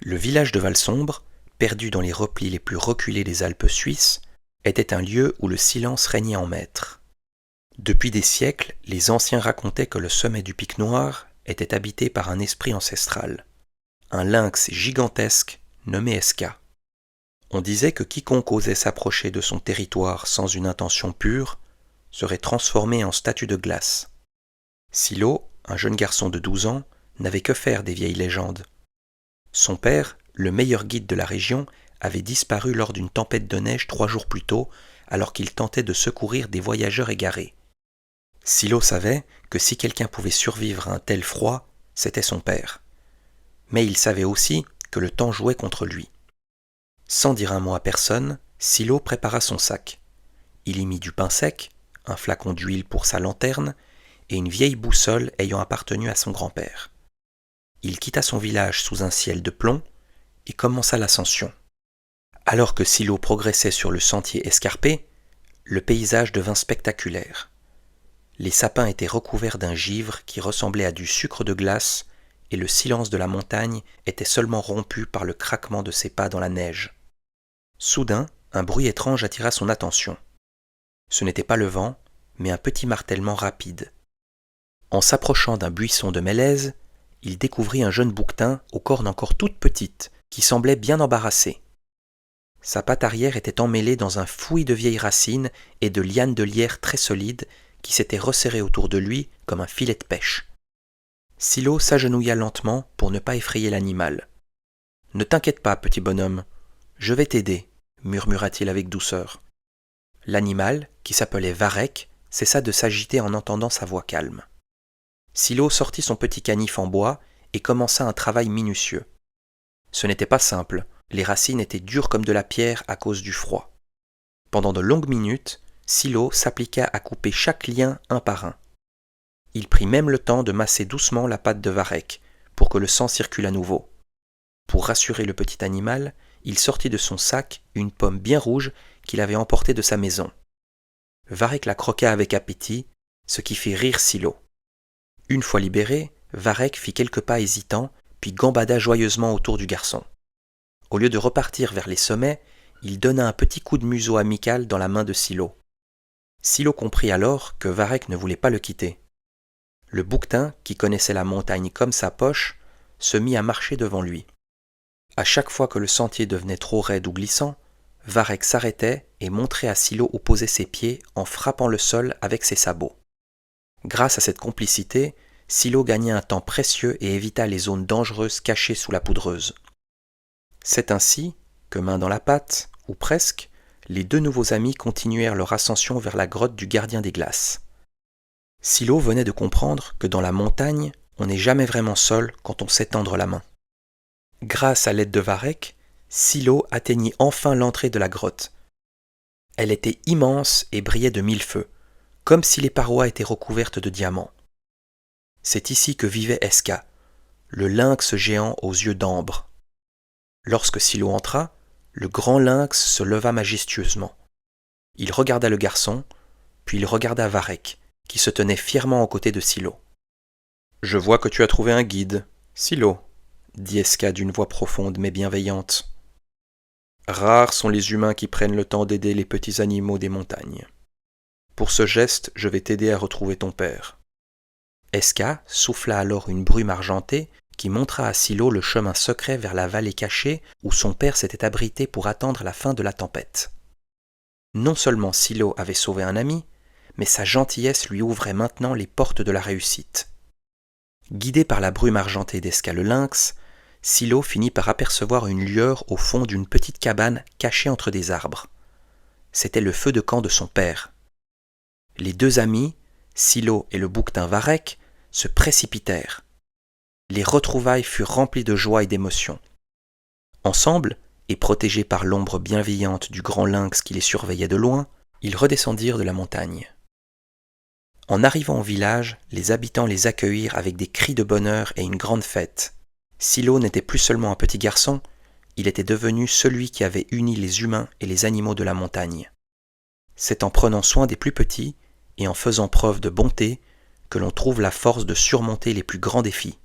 Le village de Valsombre, perdu dans les replis les plus reculés des Alpes suisses, était un lieu où le silence régnait en maître. Depuis des siècles, les anciens racontaient que le sommet du Pic Noir était habité par un esprit ancestral, un lynx gigantesque nommé Eska. On disait que quiconque osait s'approcher de son territoire sans une intention pure serait transformé en statue de glace. Silo, un jeune garçon de 12 ans, n'avait que faire des vieilles légendes. Son père, le meilleur guide de la région, avait disparu lors d'une tempête de neige 3 jours plus tôt, alors qu'il tentait de secourir des voyageurs égarés. Silo savait que si quelqu'un pouvait survivre à un tel froid, c'était son père. Mais il savait aussi que le temps jouait contre lui. Sans dire un mot à personne, Silo prépara son sac. Il y mit du pain sec, un flacon d'huile pour sa lanterne et une vieille boussole ayant appartenu à son grand-père. Il quitta son village sous un ciel de plomb et commença l'ascension. Alors que Silo progressait sur le sentier escarpé, le paysage devint spectaculaire. Les sapins étaient recouverts d'un givre qui ressemblait à du sucre de glace et le silence de la montagne était seulement rompu par le craquement de ses pas dans la neige. Soudain, un bruit étrange attira son attention. Ce n'était pas le vent, mais un petit martèlement rapide. En s'approchant d'un buisson de mélèze, il découvrit un jeune bouquetin aux cornes encore toutes petites, qui semblait bien embarrassé. Sa patte arrière était emmêlée dans un fouillis de vieilles racines et de lianes de lierre très solides qui s'étaient resserrées autour de lui comme un filet de pêche. Silo s'agenouilla lentement pour ne pas effrayer l'animal. « Ne t'inquiète pas, petit bonhomme, je vais t'aider, » murmura-t-il avec douceur. L'animal, qui s'appelait Varek, cessa de s'agiter en entendant sa voix calme. Silo sortit son petit canif en bois et commença un travail minutieux. Ce n'était pas simple, les racines étaient dures comme de la pierre à cause du froid. Pendant de longues minutes, Silo s'appliqua à couper chaque lien un par un. Il prit même le temps de masser doucement la patte de Varek pour que le sang circule à nouveau. Pour rassurer le petit animal, il sortit de son sac une pomme bien rouge qu'il avait emportée de sa maison. Varek la croqua avec appétit, ce qui fit rire Silo. Une fois libéré, Varek fit quelques pas hésitants, puis gambada joyeusement autour du garçon. Au lieu de repartir vers les sommets, il donna un petit coup de museau amical dans la main de Silo. Silo comprit alors que Varek ne voulait pas le quitter. Le bouquetin, qui connaissait la montagne comme sa poche, se mit à marcher devant lui. À chaque fois que le sentier devenait trop raide ou glissant, Varek s'arrêtait et montrait à Silo où poser ses pieds en frappant le sol avec ses sabots. Grâce à cette complicité, Silo gagna un temps précieux et évita les zones dangereuses cachées sous la poudreuse. C'est ainsi que, main dans la pâte, ou presque, les deux nouveaux amis continuèrent leur ascension vers la grotte du gardien des glaces. Silo venait de comprendre que dans la montagne, on n'est jamais vraiment seul quand on sait tendre la main. Grâce à l'aide de Varek, Silo atteignit enfin l'entrée de la grotte. Elle était immense et brillait de 1000 feux, comme si les parois étaient recouvertes de diamants. C'est ici que vivait Eska, le lynx géant aux yeux d'ambre. Lorsque Silo entra, le grand lynx se leva majestueusement. Il regarda le garçon, puis il regarda Varek, qui se tenait fièrement aux côtés de Silo. « Je vois que tu as trouvé un guide, Silo, » dit Eska d'une voix profonde mais bienveillante. « Rares sont les humains qui prennent le temps d'aider les petits animaux des montagnes. Pour ce geste, je vais t'aider à retrouver ton père. » Eska souffla alors une brume argentée qui montra à Silo le chemin secret vers la vallée cachée où son père s'était abrité pour attendre la fin de la tempête. Non seulement Silo avait sauvé un ami, mais sa gentillesse lui ouvrait maintenant les portes de la réussite. Guidé par la brume argentée d'Eska le lynx, Silo finit par apercevoir une lueur au fond d'une petite cabane cachée entre des arbres. C'était le feu de camp de son père. Les deux amis, Silo et le bouquetin Varek, se précipitèrent. Les retrouvailles furent remplies de joie et d'émotion. Ensemble, et protégés par l'ombre bienveillante du grand lynx qui les surveillait de loin, ils redescendirent de la montagne. En arrivant au village, les habitants les accueillirent avec des cris de bonheur et une grande fête. Silo n'était plus seulement un petit garçon, il était devenu celui qui avait uni les humains et les animaux de la montagne. C'est en prenant soin des plus petits et en faisant preuve de bonté que l'on trouve la force de surmonter les plus grands défis.